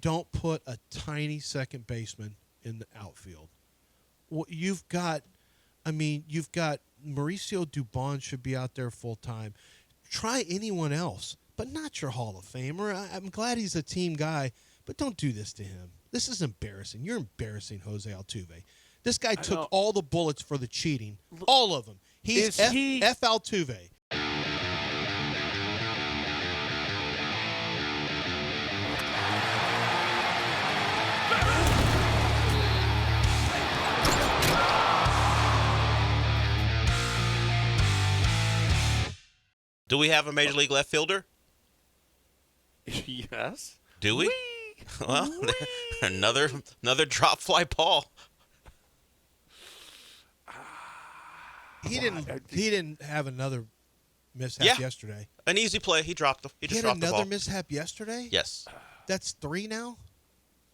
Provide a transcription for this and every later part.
don't put a tiny second baseman in the outfield. Well, you've got Mauricio Dubon should be out there full time. Try anyone else, but not your Hall of Famer. I'm glad he's a team guy, but don't do this to him. This is embarrassing. You're embarrassing Jose Altuve. This guy took all the bullets for the cheating, all of them. He's F Altuve. Do we have a Major League left fielder? Yes. Do we? Whee! Well, Whee! another drop fly ball. He didn't have another mishap yesterday. An easy play. He dropped He just had dropped the ball. another mishap yesterday? Yes. That's 3 now?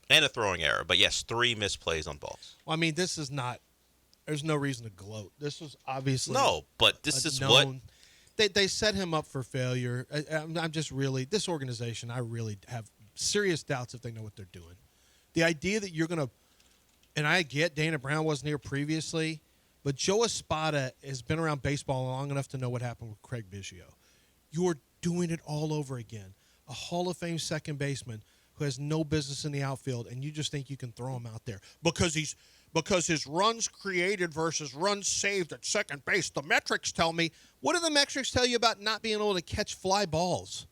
And a throwing error. But yes, 3 misplays on balls. Well, I mean, this is not – there's no reason to gloat. This was obviously – No, but this is known, what – They set him up for failure. I'm just really – this organization, I really have serious doubts if they know what they're doing. The idea that you're going to – and I get Dana Brown wasn't here previously, but Joe Espada has been around baseball long enough to know what happened with Craig Biggio. You're doing it all over again. A Hall of Fame second baseman who has no business in the outfield, and you just think you can throw him out there because his runs created versus runs saved at second base. The metrics tell me. What do the metrics tell you about not being able to catch fly balls?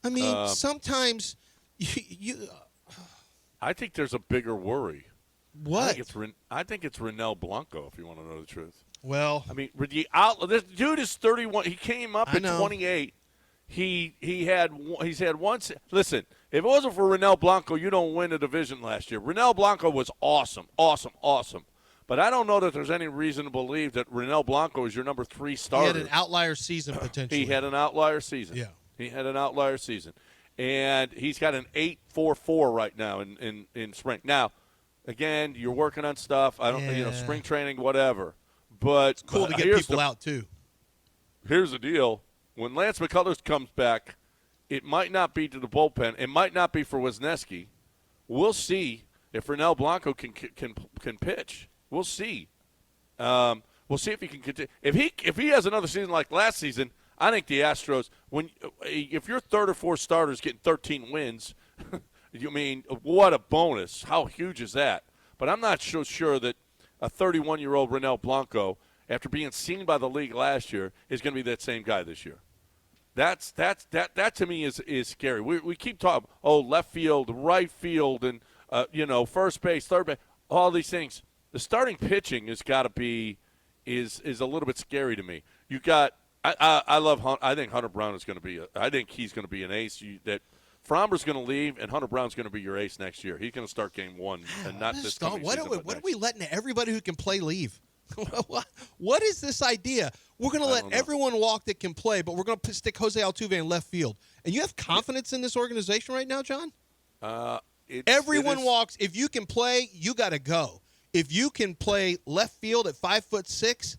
I mean, sometimes you I think there's a bigger worry. What? I think it's Ronel Blanco, if you want to know the truth. Well, I mean, this dude is 31. He came up at 28. He's had one. Listen, if it wasn't for Ronel Blanco, you don't win a division last year. Ronel Blanco was awesome. But I don't know that there's any reason to believe that Ronel Blanco is your number 3 starter. He had an outlier season potentially. He had an outlier season. Yeah. He had an outlier season. And he's got an 8.44 right now in spring. Now, again, you're working on stuff. I don't spring training, whatever. But it's cool to get people out too. Here's the deal. When Lance McCullers comes back, it might not be to the bullpen. It might not be for Wisniewski. We'll see if Ronel Blanco can pitch. We'll see. We'll see if he can continue. If he has another season like last season, I think the Astros. If your third or fourth starter's getting 13 wins, you mean what a bonus? How huge is that? But I'm not so sure that a 31-year-old Ronel Blanco, after being seen by the league last year, is going to be that same guy this year. That to me is scary. We keep talking, left field, right field, and first base, third base, all these things. The starting pitching has got to be is a little bit scary to me. You got I love Hunt. I think Hunter Brown is going to be. I think he's going to be an ace. That Framber's going to leave, and Hunter Brown's going to be your ace next year. He's going to start game 1, and not this coming season. What are we letting everybody who can play leave? What is this idea? We're going to let everyone walk that can play, but we're going to stick Jose Altuve in left field. And you have confidence in this organization right now, John? Everyone walks. If you can play, you got to go. If you can play left field at 5'6",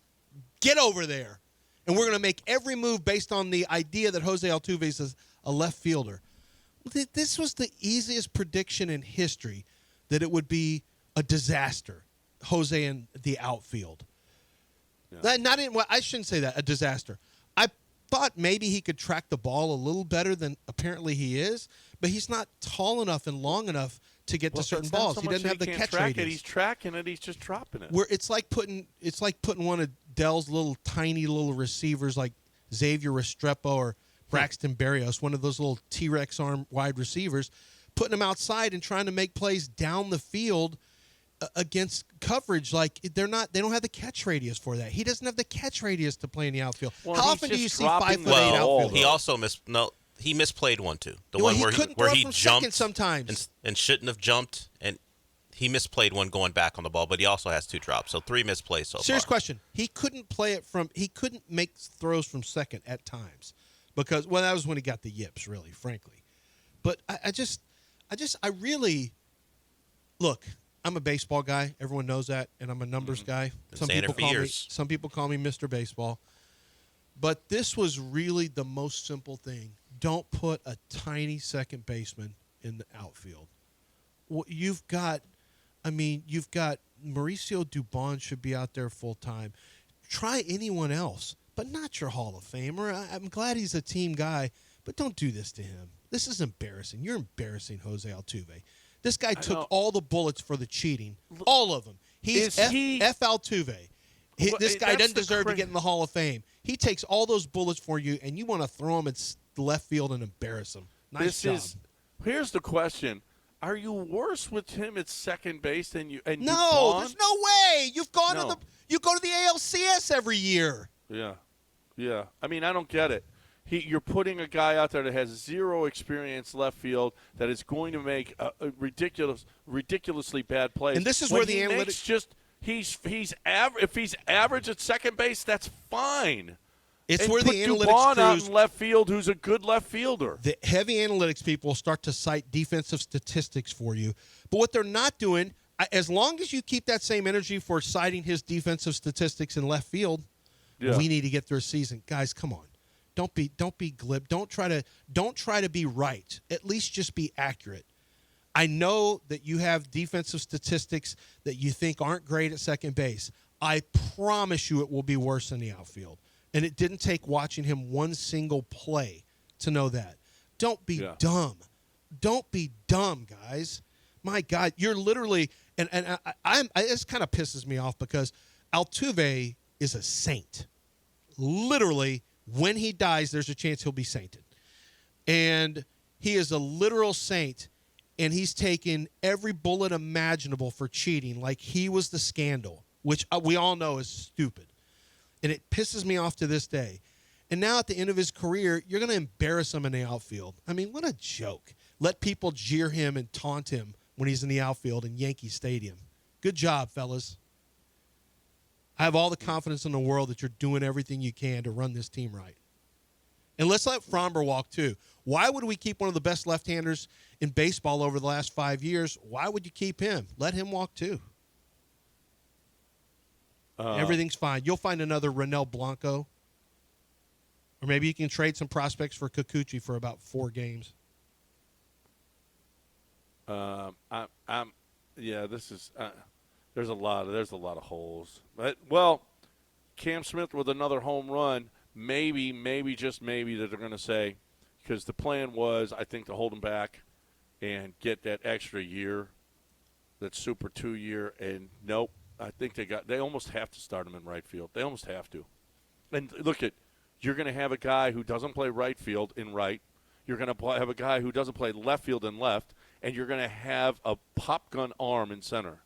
get over there. And we're going to make every move based on the idea that Jose Altuve is a left fielder. This was the easiest prediction in history that it would be a disaster, Jose in the outfield. Yeah. I shouldn't say that, a disaster. I thought maybe he could track the ball a little better than apparently he is, but he's not tall enough and long enough to get to certain balls. So he doesn't have the catch radius. He's tracking it. He's just dropping it. It's like putting one of Dell's little tiny little receivers like Xavier Restrepo or Braxton Berrios, one of those little T-Rex arm wide receivers, putting them outside and trying to make plays down the field against coverage. Like they don't have the catch radius for that. He doesn't have the catch radius to play in the outfield. Well, how often do you see 5'8" outfielders? He also he misplayed one too. The one where he jumped sometimes and shouldn't have jumped, and he misplayed one going back on the ball. But he also has 2 drops, so 3 misplays so far. Serious question: he couldn't make throws from second at times because that was when he got the yips, really, frankly. But I really look. I'm a baseball guy. Everyone knows that, and I'm a numbers guy. Some people call me Mr. Baseball. But this was really the most simple thing. Don't put a tiny second baseman in the outfield. Well, you've got Mauricio Dubon should be out there full time. Try anyone else, but not your Hall of Famer. I'm glad he's a team guy, but don't do this to him. This is embarrassing. You're embarrassing Jose Altuve. This guy took all the bullets for the cheating, all of them. He's F. Altuve. This guy doesn't deserve to get in the Hall of Fame. He takes all those bullets for you, and you want to throw him at left field and embarrass him. Nice job. Here's the question. Are you worse with him at second base than you? And no, there's no way. You've gone to you go to the ALCS every year. Yeah. I mean, I don't get it. You're putting a guy out there that has zero experience left field that is going to make a ridiculously bad plays. And this is where the analytics if he's average at second base, that's fine. It's and where the put analytics Dubon crews, out in left field, who's a good left fielder. The heavy analytics people start to cite defensive statistics for you. But what they're not doing, as long as you keep that same energy for citing his defensive statistics in left field, we need to get through a season. Guys, come on. Don't be glib. Don't try to be right. At least just be accurate. I know that you have defensive statistics that you think aren't great at second base. I promise you it will be worse in the outfield. And it didn't take watching him one single play to know that. Don't be dumb. Don't be dumb, guys. My God, you're literally and this kind of pisses me off because Altuve is a saint. Literally, when he dies, there's a chance he'll be sainted. And he is a literal saint, and he's taken every bullet imaginable for cheating like he was the scandal, which we all know is stupid. And it pisses me off to this day. And now at the end of his career, you're going to embarrass him in the outfield. I mean, what a joke. Let people jeer him and taunt him when he's in the outfield in Yankee Stadium. Good job, fellas. I have all the confidence in the world that you're doing everything you can to run this team right. And let's let Fromber walk, too. Why would we keep one of the best left-handers in baseball over the last 5 years? Why would you keep him? Let him walk, too. Everything's fine. You'll find another Ronel Blanco. Or maybe you can trade some prospects for Kikuchi for about 4 games. This is there's a lot of holes. But Cam Smith with another home run, maybe just maybe that they're going to say, because the plan was, I think, to hold him back and get that extra year, that super 2-year, and nope. I think they almost have to start him in right field. They almost have to. And look you're going to have a guy who doesn't play right field in right. You're going to have a guy who doesn't play left field in left, and you're going to have a pop gun arm in center.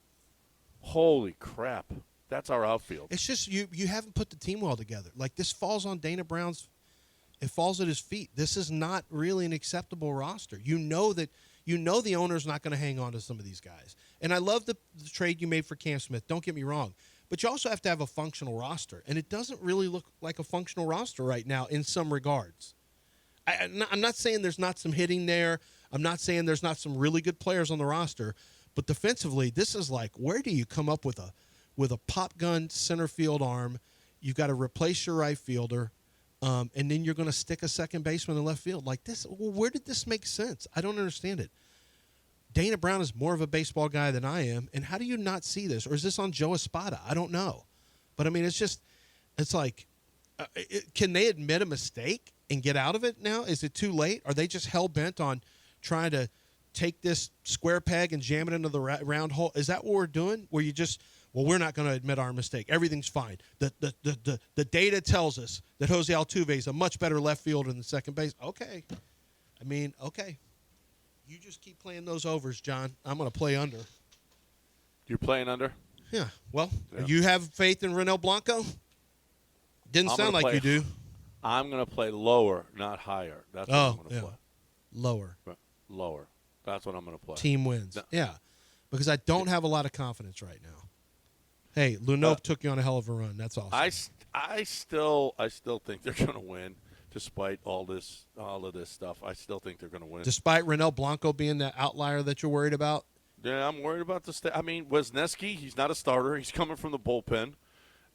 Holy crap. That's our outfield. It's just you haven't put the team well together. Like, this falls on Dana Brown's – it falls at his feet. This is not really an acceptable roster. You know the owner's not going to hang on to some of these guys. And I love the trade you made for Cam Smith. Don't get me wrong. But you also have to have a functional roster. And it doesn't really look like a functional roster right now in some regards. I'm not saying there's not some hitting there. I'm not saying there's not some really good players on the roster. But defensively, this is like, where do you come up with a pop gun center field arm? You've got to replace your right fielder. And then you're going to stick a second baseman in left field. Like this, where did this make sense? I don't understand it. Dana Brown is more of a baseball guy than I am, and how do you not see this? Or is this on Joe Espada? I don't know. But, I mean, it's like, can they admit a mistake and get out of it now? Is it too late? Are they just hell-bent on trying to take this square peg and jam it into the round hole? Is that what we're doing? Where you just, we're not going to admit our mistake. Everything's fine. The data tells us that Jose Altuve is a much better left fielder than second base. Okay. I mean, okay. You just keep playing those overs, John. I'm going to play under. You're playing under? Yeah. Well, you have faith in Ronel Blanco? Didn't sound like you do. I'm going to play lower, not higher. That's what I'm going to play. Lower. Lower. That's what I'm going to play. Team wins. No. Yeah. Because I don't have a lot of confidence right now. Hey, Luneau took you on a hell of a run. That's awesome. I still think they're going to win. Despite all of this stuff, I still think they're going to win. Despite Ronel Blanco being the outlier that you're worried about? Yeah, I'm worried about the I mean, Wisniewski, he's not a starter. He's coming from the bullpen.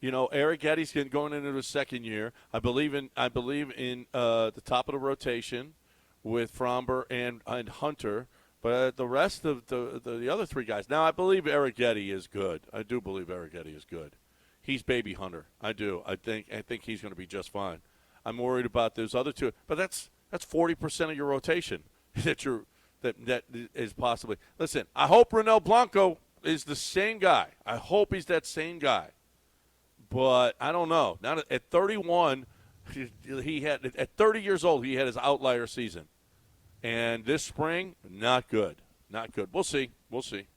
You know, Eric Getty's going into his second year. I believe in the top of the rotation with Fromber and Hunter. But the rest of the other three guys. Now, I believe Arrighetti is good. I do believe Arrighetti is good. He's baby Hunter. I do. I think he's going to be just fine. I'm worried about those other two. But that's 40% of your rotation that is possibly. Listen, I hope Ronel Blanco is the same guy. I hope he's that same guy. But I don't know. Now at 31, he had at 30 years old he had his outlier season. And this spring, not good. Not good. We'll see. We'll see.